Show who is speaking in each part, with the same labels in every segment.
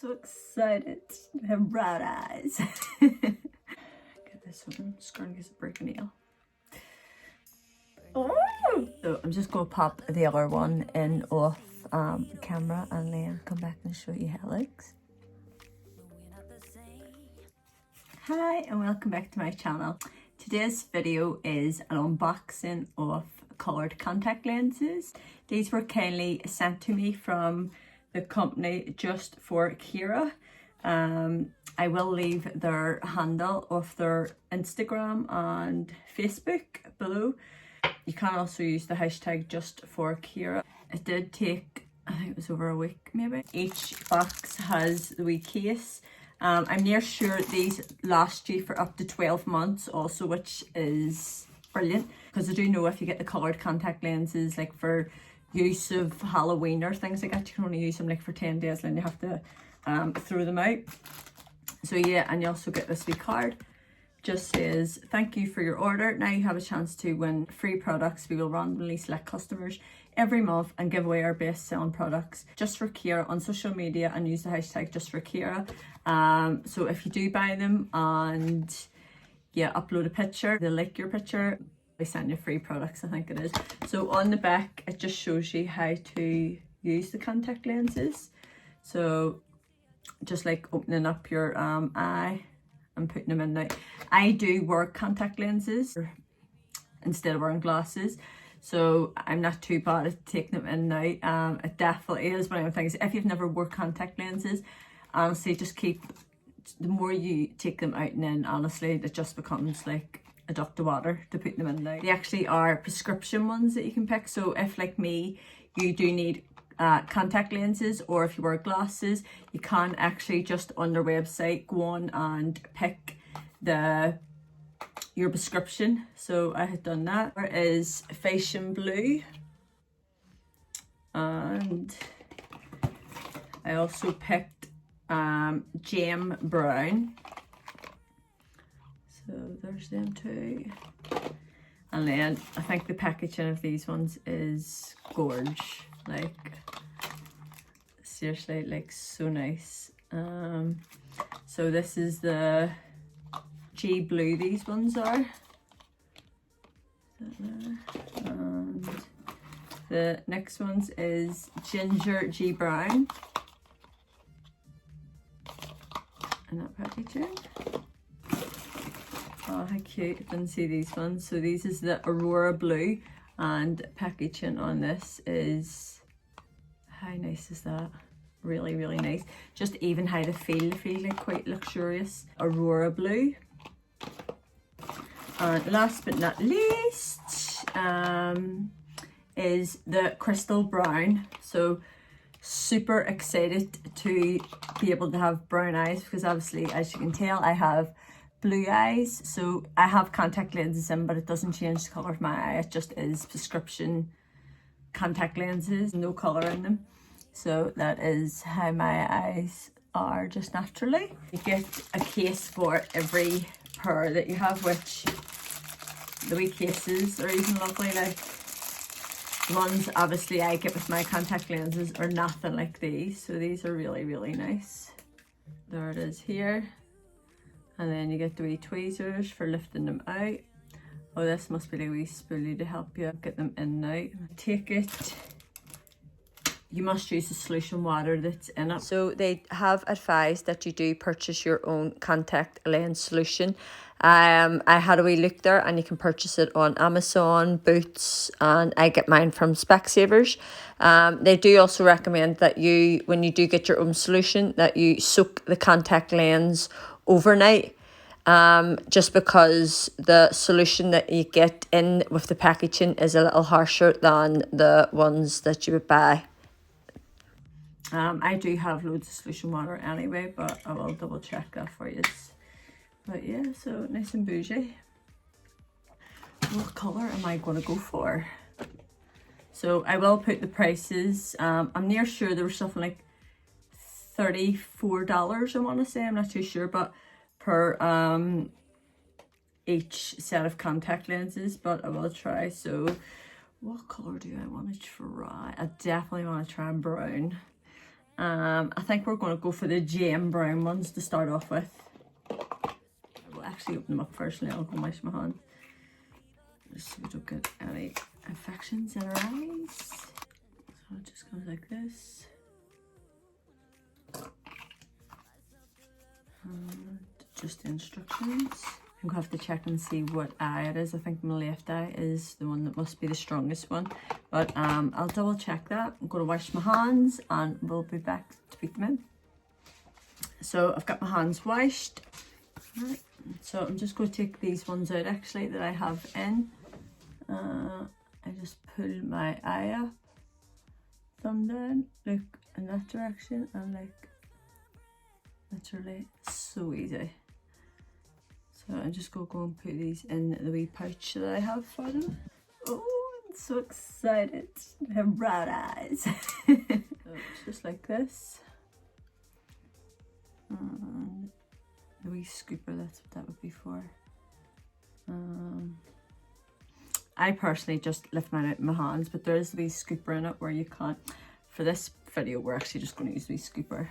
Speaker 1: So excited. I have bright eyes. Get this one. Just gonna get a break a nail. Oh! So I'm just gonna pop the other one in off camera and then come back and show you how it looks. Hi and welcome back to my channel. Today's video is an unboxing of coloured contact lenses. These were kindly sent to me from the company JUST4KIRA. I will leave their handle of their Instagram and Facebook below. You can also use the hashtag JUST4KIRA. It did take, I think it was over a week maybe. Each box has the wee case. I'm near sure these last you for up to 12 months also, which is brilliant, because I do know if you get the coloured contact lenses like for use of Halloween or things like that, you can only use them like for 10 days and then you have to throw them out. So yeah, and you also get this wee card. Just says, thank you for your order. Now you have a chance to win free products. We will randomly select customers every month and give away our best selling products. Just for Kira on social media and use the hashtag JUST4KIRA. So if you do buy them and yeah, upload a picture, they like your picture, they send you free products, I think it is. So on the back, it just shows you how to use the contact lenses. So just like opening up your eye and putting them in. Now, I do wear contact lenses instead of wearing glasses, so I'm not too bad at taking them in now. It definitely is one of the things, if you've never wore contact lenses, honestly, just keep, the more you take them out and in, honestly, it just becomes like a duck to water to put them in now. They actually are prescription ones that you can pick, so if like me, you do need contact lenses, or if you wear glasses, you can actually just on their website go on and pick your prescription. So I had done that. There is Fashion Blue, and I also picked Gem Brown. So there's them two. And then I think the packaging of these ones is gorge. Like, seriously, like so nice. So this is the G Blue, these ones are. And the next ones is Ginger G Brown. And that packaging. Oh, how cute. I didn't see these ones. So these is the Aurora Blue, and packaging on this is, how nice is that? Really, really nice. Just even how they feel like quite luxurious. Aurora Blue. And last but not least is the Crystal Brown. So super excited to be able to have brown eyes, because obviously, as you can tell, I have blue eyes. So I have contact lenses in, but it doesn't change the colour of my eye. It just is prescription contact lenses, no colour in them. So that is how my eyes are just naturally. You get a case for every pair that you have, which the wee cases are even lovely. Like the ones obviously I get with my contact lenses are nothing like these. So these are really, really nice. There it is here. And then you get the wee tweezers for lifting them out. Oh, this must be the wee spoolie to help you get them in now. Take it. You must use the solution water that's in it. So they have advised that you do purchase your own contact lens solution. I had a wee look there, and you can purchase it on Amazon, Boots, and I get mine from Specsavers. They do also recommend that you, when you do get your own solution, that you soak the contact lens overnight. Just because the solution that you get in with the packaging is a little harsher than the ones that you would buy. I do have loads of solution water anyway, but I will double check that for you. But yeah, so nice and bougie. What colour am I going to go for? So I will put the prices. I'm near sure there was something like $34, I want to say. I'm not too sure, but per each set of contact lenses, but I will try. So what colour do I want to try? I definitely want to try brown. I think we're going to go for the gem brown ones to start off with. We'll actually open them up first and then I'll go wash my hands. Just so we don't get any infections in our eyes. So it just goes like this. And just the instructions. I'm going to have to check and see what eye it is. I think my left eye is the one that must be the strongest one. But I'll double check that. I'm going to wash my hands and we'll be back to put them in. So I've got my hands washed. Right. So I'm just going to take these ones out actually that I have in. I just pull my eye up, thumb down, look in that direction, and like literally so easy. So I'm just going to go and put these in the wee pouch that I have for them. Oh, I'm so excited. I have brown eyes. So it's just like this. And the wee scooper, that's what that would be for. I personally just lift mine out in my hands, but there is the wee scooper in it where you can't. For this video, we're actually just going to use the wee scooper.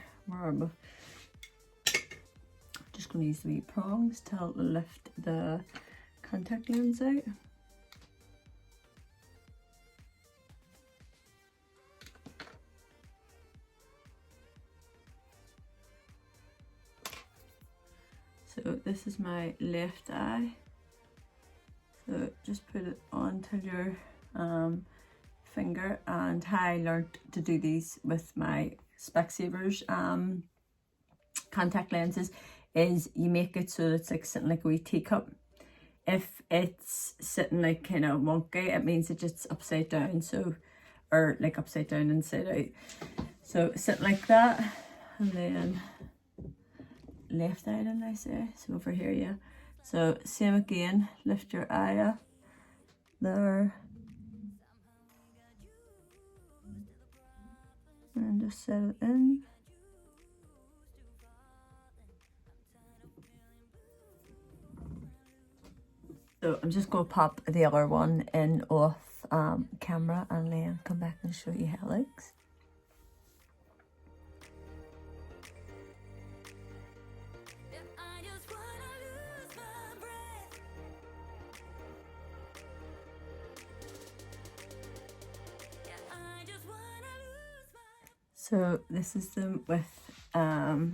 Speaker 1: Just going to use the wee prongs to help lift the contact lens out. So this is my left eye. So just put it onto your finger, and how I learned to do these with my Specsavers contact lenses is you make it so that it's like sitting like a wee teacup. If it's sitting like kind of wonky, it means it just upside down, so, or like upside down inside out. So sitting like that, and then left eye, didn't I say? So over here, yeah. So same again, lift your eye up there and just set it in. So I'm just going to pop the other one in off camera and then come back and show you how it looks. So this is them with the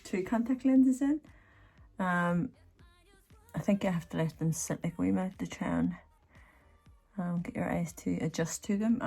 Speaker 1: 2 contact lenses in. I think you have to let them sit like a wee minute to try and get your eyes to adjust to them.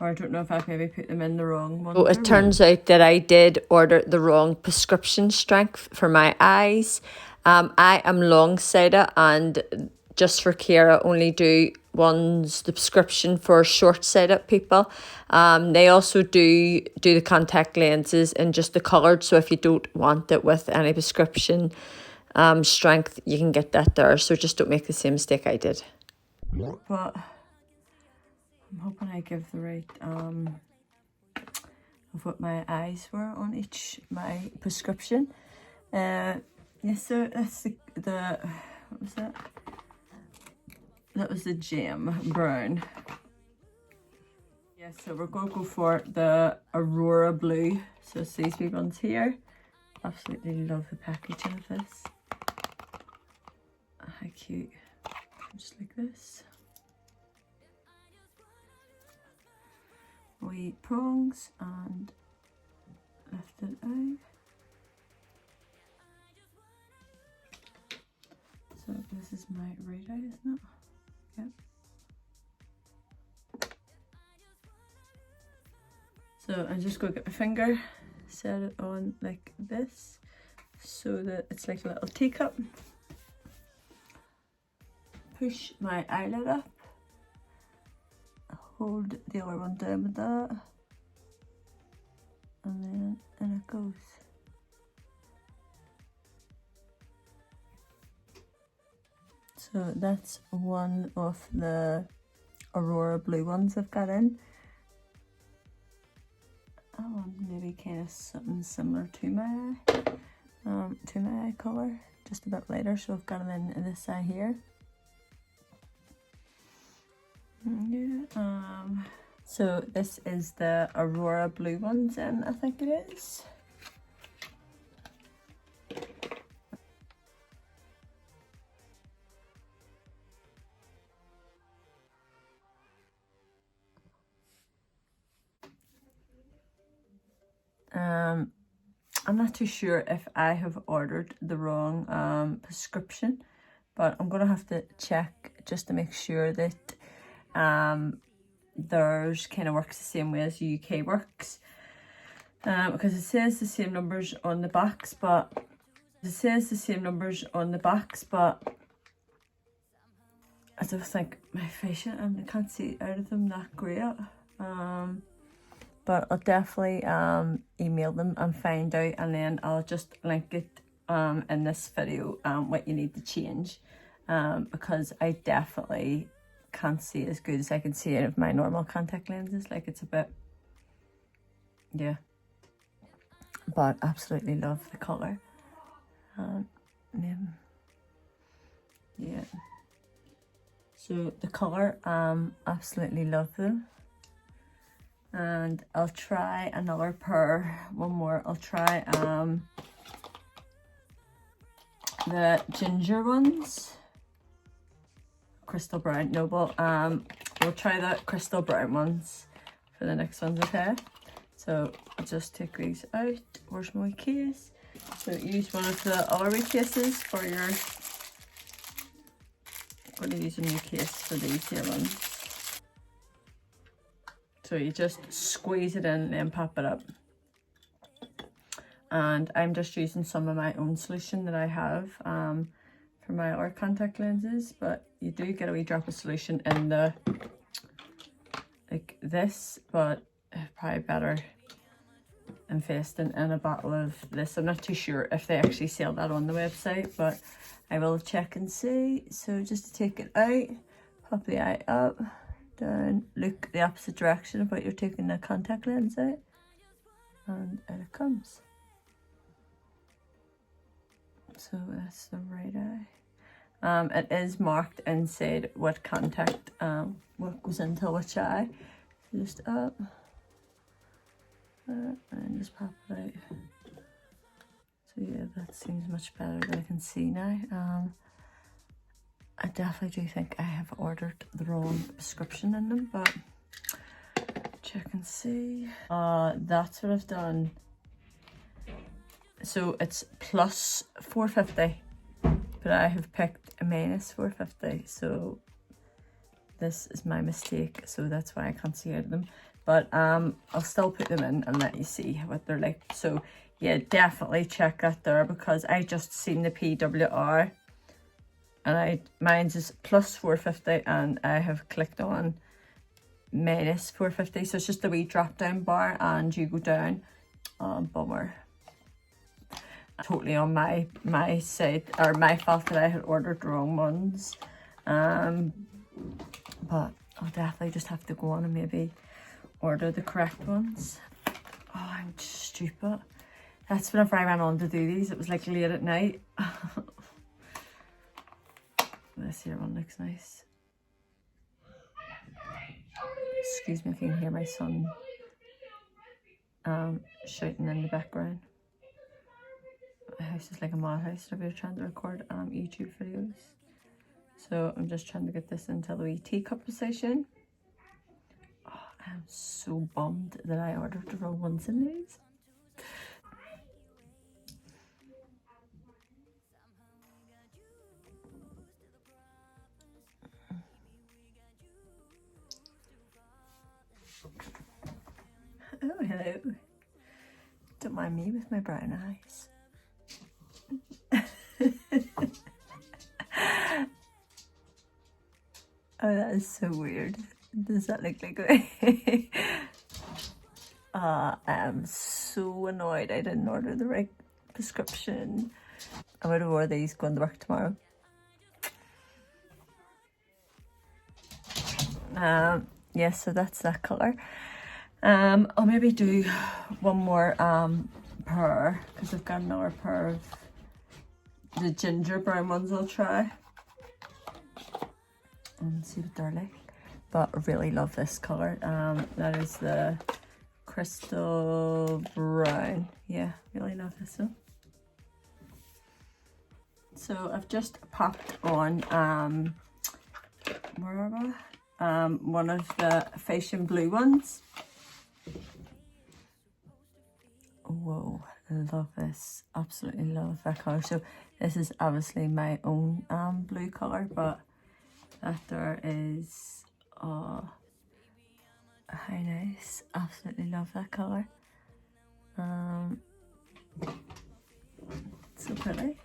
Speaker 1: Or I don't know if I've maybe put them in the wrong one. So it turns out that I did order the wrong prescription strength for my eyes. I am long-sighted, and JUST4KIRA only do the prescription for short-sighted people. They also do the contact lenses in just the coloured, so if you don't want it with any prescription strength, you can get that there. So just don't make the same mistake I did. But I'm hoping I give the right of what my eyes were on my prescription. Yeah, so that's the what was that? That was the gem brown. Yeah, so we're going to go for the Aurora blue. So it's these wee ones here. Absolutely love the packaging of this. How cute. Just like this. Wee prongs and lift it out. So this is my right eye, isn't it? Yep. So I'm just going to get my finger, set it on like this, so that it's like a little teacup. Push my eyelid up. Hold the other one down with that. And then in it goes. So that's one of the Aurora blue ones I've got in. I want maybe kind of something similar to my eye colour, just a bit lighter. So I've got them in this eye here. Yeah. So this is the Aurora blue ones, and I think it is. I'm not too sure if I have ordered the wrong prescription, but I'm gonna have to check just to make sure that theirs kind of works the same way as UK works, because it says the same numbers on the backs, but I don't think my face, I can't see out of them that great. But I'll definitely email them and find out, and then I'll just link it in this video what you need to change, because I definitely can't see as good as I can see out of my normal contact lenses. Like, it's a bit, yeah, but absolutely love the colour. Yeah, so the colour, absolutely love them. And I'll try another pair, one more. I'll try the ginger ones, crystal brown. No, but we'll try the crystal brown ones for the next ones, okay? So I'll just take these out. Where's my case? So use one of the AURORA cases for your, I'm going to use a new case for these here ones. So you just squeeze it in and then pop it up. And I'm just using some of my own solution that I have for my AURORA contact lenses, but you do get a wee drop of solution in the, like this, but probably better investing in a bottle of this. I'm not too sure if they actually sell that on the website, but I will check and see. So just to take it out, pop the eye up, down, look the opposite direction of what you're taking the contact lens out, and out it comes. So that's the right eye. It is marked inside what contact, what goes into which eye. So just up, and just pop it out. So yeah, that seems much better than I can see now. I definitely do think I have ordered the wrong prescription in them, but check and see. That's what I've done. So it's plus 450, but I have picked a minus 450. So this is my mistake. So that's why I can't see out of them. But I'll still put them in and let you see what they're like. So yeah, definitely check that there, because I just seen the PWR. And mine's is plus 450, and I have clicked on minus 450. So it's just a wee drop down bar, and you go down. Bummer. Totally on my side, or my fault that I had ordered the wrong ones. But I'll definitely just have to go on and maybe order the correct ones. Oh, I'm stupid. That's whenever I went on to do these, it was like late at night. This here one looks nice. Excuse me if you can hear my son shouting in the background. My house is like a madhouse if you're trying to record YouTube videos. So I'm just trying to get this into the wee teacup position. Oh, I'm so bummed that I ordered the wrong ones in these. Oh, hello. Don't mind me with my brown eyes. Oh, that is so weird. Does that look like me? I am so annoyed I didn't order the right prescription. I would have wore these going to work tomorrow. Yes, so that's that colour. I'll maybe do one more pair, because I've got another pair of the ginger brown ones I'll try and see what they're like. but I really love this colour. That is the Crystal Brown. Yeah, really love this one. So I've just popped on where are we? One of the fashion blue ones. Whoa, I love this. Absolutely love that colour. So this is obviously my own blue colour, but that there is, oh, how nice. Absolutely love that colour. So pretty.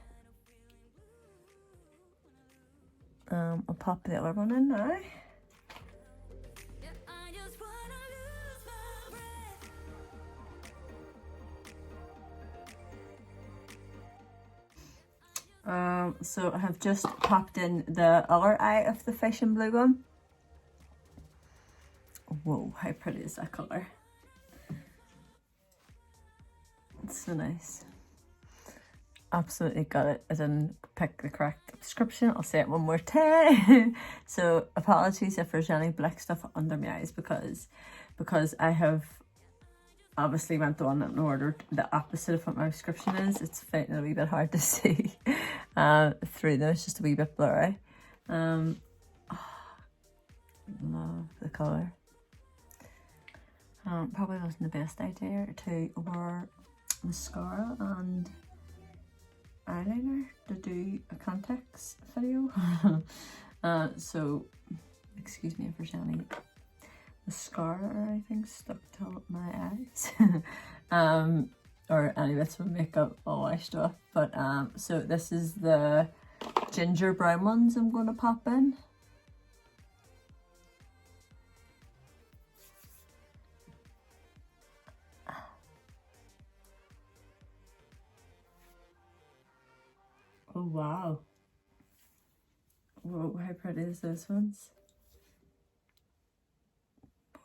Speaker 1: I'll pop the other one in now. So I have just popped in the other eye of the fashion blue one. Whoa, how pretty is that colour? It's so nice. Absolutely got it. I didn't pick the correct description. I'll say it one more time. So apologies if there's any black stuff under my eyes because I have obviously went on and ordered the opposite of what my prescription is. It's finding it a wee bit hard to see through them. It's just a wee bit blurry. Oh, love the colour. Probably wasn't the best idea to wear mascara and eyeliner to do a contacts video. So excuse me if there's any mascara or anything stuck to my eyes. Or any bits of makeup all washed off. But so this is the ginger brown ones I'm going to pop in. Oh wow. Whoa, how pretty is those ones?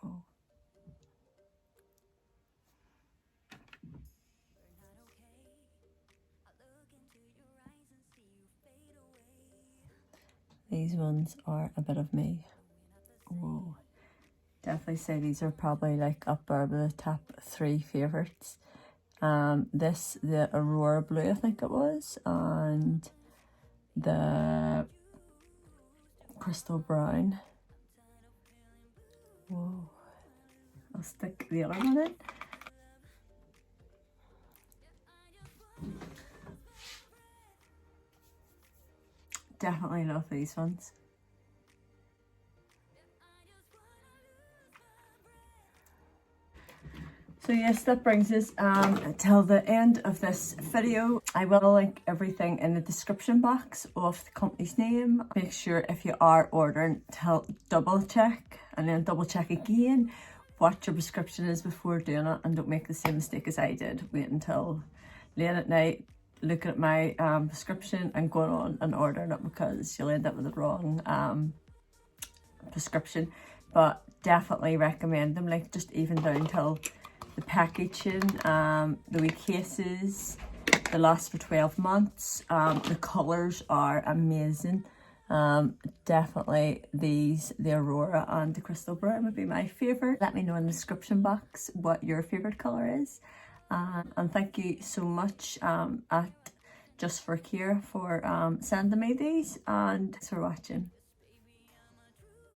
Speaker 1: Oh. These ones are a bit of me. Whoa. Definitely say these are probably like up there with the top 3 favourites. This, the Aurora blue I think it was, and the Crystal Brown. Whoa. I'll stick the other one in. Definitely love these ones. So yes, that brings us till the end of this video. I will link everything in the description box of the company's name. Make sure if you are ordering to double check and then double check again what your prescription is before doing it, and don't make the same mistake as I did. Wait until late at night, looking at my prescription and going on and ordering it, because you'll end up with the wrong prescription. But definitely recommend them, like just even down till the packaging, the wee cases, they last for 12 months. The colours are amazing. Definitely these, the Aurora and the Crystal Brown would be my favourite. Let me know in the description box what your favourite colour is. And thank you so much at JUST4KIRA for sending me these, and thanks for watching.